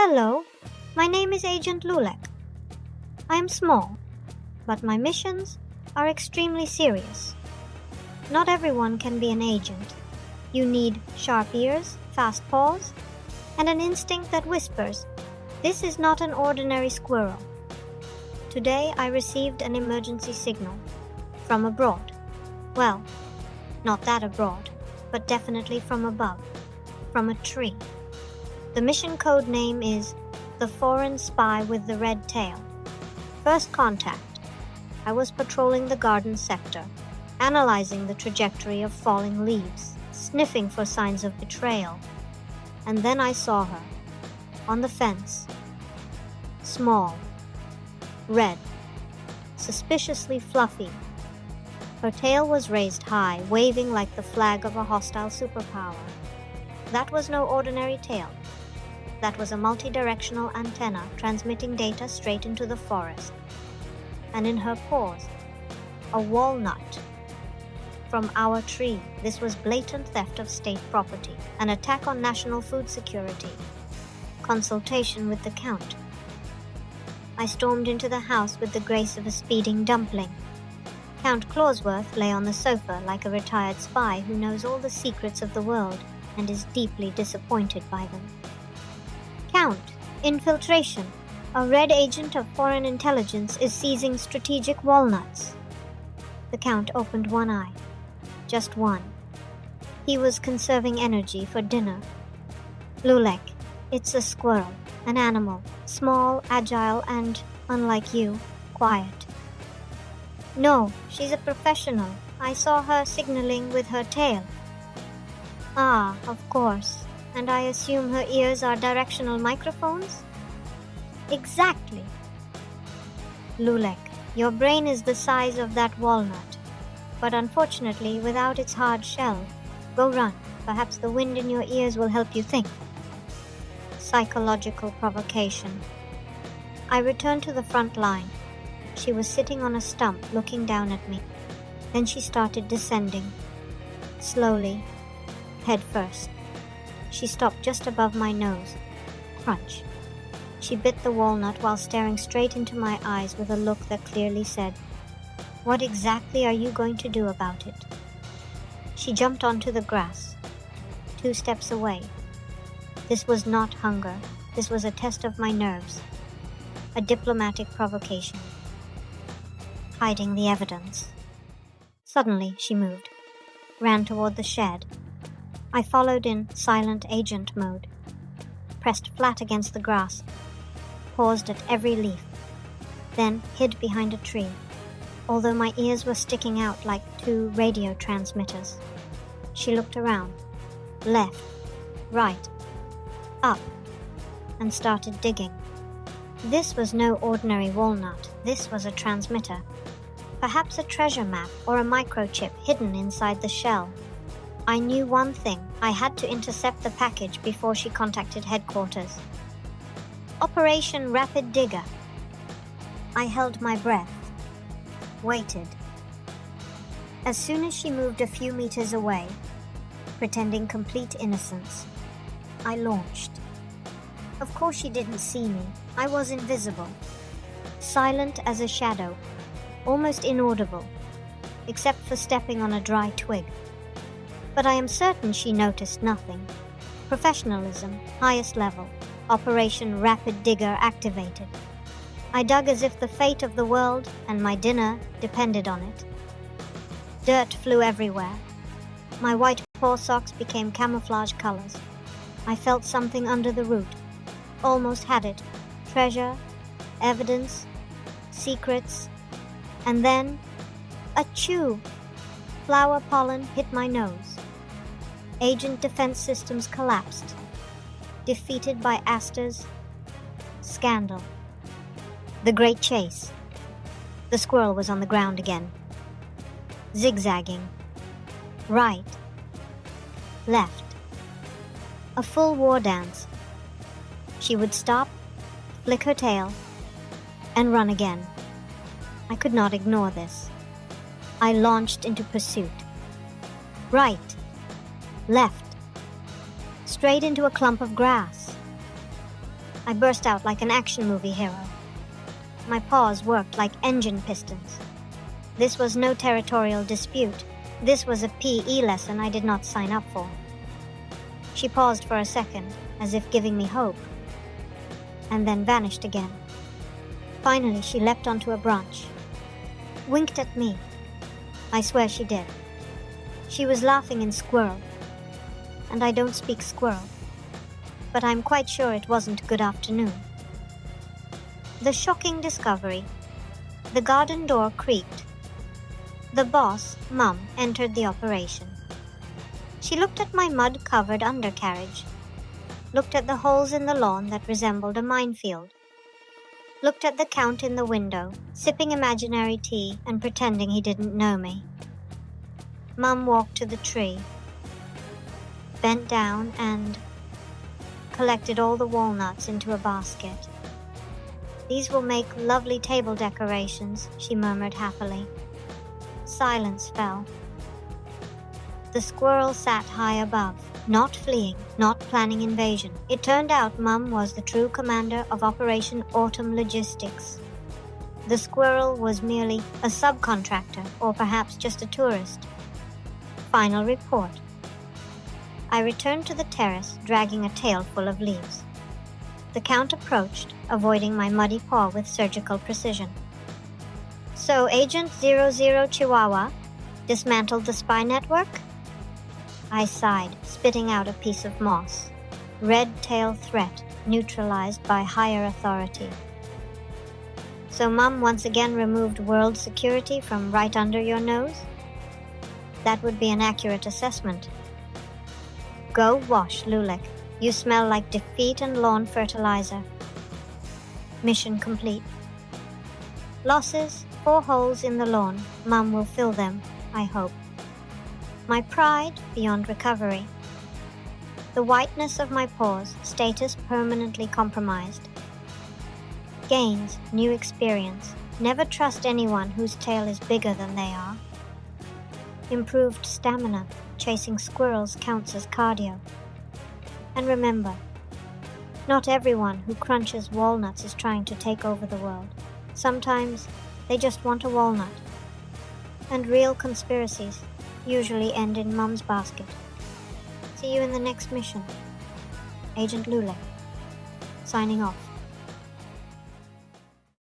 Hello, my name is Agent Lulek. I am small, but my missions are extremely serious. Not everyone can be an agent. You need sharp ears, fast paws, and an instinct that whispers, "This is not an ordinary squirrel." Today I received an emergency signal from abroad. Well, not that abroad, but definitely from above, from a tree. The mission code name is The Foreign Spy with the Red Tail. First contact. I was patrolling the garden sector, analyzing the trajectory of falling leaves, sniffing for signs of betrayal. And then I saw her, on the fence. Small, red, suspiciously fluffy. Her tail was raised high, waving like the flag of a hostile superpower. That was no ordinary tail. That was a multi-directional antenna transmitting data straight into the forest. And in her paws, a walnut. From our tree, this was blatant theft of state property, an attack on national food security. Consultation with the Count. I stormed into the house with the grace of a speeding dumpling. Count Clausworth lay on the sofa like a retired spy who knows all the secrets of the world and is deeply disappointed by them. Count, infiltration. A red agent of foreign intelligence is seizing strategic walnuts. The Count opened one eye. Just one. He was conserving energy for dinner. Lulek, it's a squirrel, an animal, small, agile, and, unlike you, quiet. No, she's a professional. I saw her signaling with her tail. Ah, of course. And I assume her ears are directional microphones? Exactly. Lulek, your brain is the size of that walnut, but unfortunately without its hard shell. Go run. Perhaps the wind in your ears will help you think. Psychological provocation. I returned to the front line. She was sitting on a stump looking down at me. Then she started descending. Slowly, head first. She stopped just above my nose. Crunch. She bit the walnut while staring straight into my eyes with a look that clearly said, "What exactly are you going to do about it?" She jumped onto the grass. 2 steps away. This was not hunger. This was a test of my nerves. A diplomatic provocation. Hiding the evidence. Suddenly, she moved. Ran toward the shed. I followed in silent agent mode. Pressed flat against the grass. Paused at every leaf. Then hid behind a tree, although my ears were sticking out like 2 radio transmitters. She looked around. Left. Right. Up. And started digging. This was no ordinary walnut. This was a transmitter. Perhaps a treasure map or a microchip hidden inside the shell. I knew one thing. I had to intercept the package before she contacted headquarters. Operation Rapid Digger. I held my breath. Waited. As soon as she moved a few meters away, pretending complete innocence, I launched. Of course she didn't see me. I was invisible. Silent as a shadow. Almost inaudible, except for stepping on a dry twig. But I am certain she noticed nothing. Professionalism, highest level. Operation Rapid Digger activated. I dug as if the fate of the world and my dinner depended on it. Dirt flew everywhere. My white paw socks became camouflage colors. I felt something under the root. Almost had it. Treasure, evidence, secrets. And then, achoo! Flower pollen hit my nose. Agent defense systems collapsed. Defeated by asters. Scandal. The great chase. The squirrel was on the ground again. Zigzagging. Right. Left. A full war dance. She would stop, flick her tail, and run again. I could not ignore this. I launched into pursuit. Right. Left. Straight into a clump of grass. I burst out like an action movie hero. My paws worked like engine pistons. This was no territorial dispute. This was a PE lesson I did not sign up for. She paused for a second, as if giving me hope, and then vanished again. Finally, she leapt onto a branch, winked at me. I swear she did. She was laughing in squirrel, and I don't speak squirrel, but I'm quite sure it wasn't good afternoon. The shocking discovery. The garden door creaked. The boss, Mum, entered the operation. She looked at my mud-covered undercarriage, looked at the holes in the lawn that resembled a minefield, looked at the Count in the window, sipping imaginary tea and pretending he didn't know me. Mum walked to the tree, bent down and collected all the walnuts into a basket. "These will make lovely table decorations," she murmured happily. Silence fell. The squirrel sat high above, not fleeing, not planning invasion. It turned out Mum was the true commander of Operation Autumn Logistics. The squirrel was merely a subcontractor, or perhaps just a tourist. Final report. I returned to the terrace, dragging a tail full of leaves. The Count approached, avoiding my muddy paw with surgical precision. "So, Agent 00 Chihuahua dismantled the spy network?" I sighed, spitting out a piece of moss. Red tail threat, neutralized by higher authority. "So Mum once again removed world security from right under your nose?" "That would be an accurate assessment." "Go wash, Lulek. You smell like defeat and lawn fertilizer." Mission complete. Losses, 4 holes in the lawn. Mum will fill them, I hope. My pride beyond recovery. The whiteness of my paws, status permanently compromised. Gains, new experience. Never trust anyone whose tail is bigger than they are. Improved stamina. Chasing squirrels counts as cardio. And remember, not everyone who crunches walnuts is trying to take over the world. Sometimes they just want a walnut. And real conspiracies usually end in Mum's basket. See you in the next mission. Agent Lulek, signing off.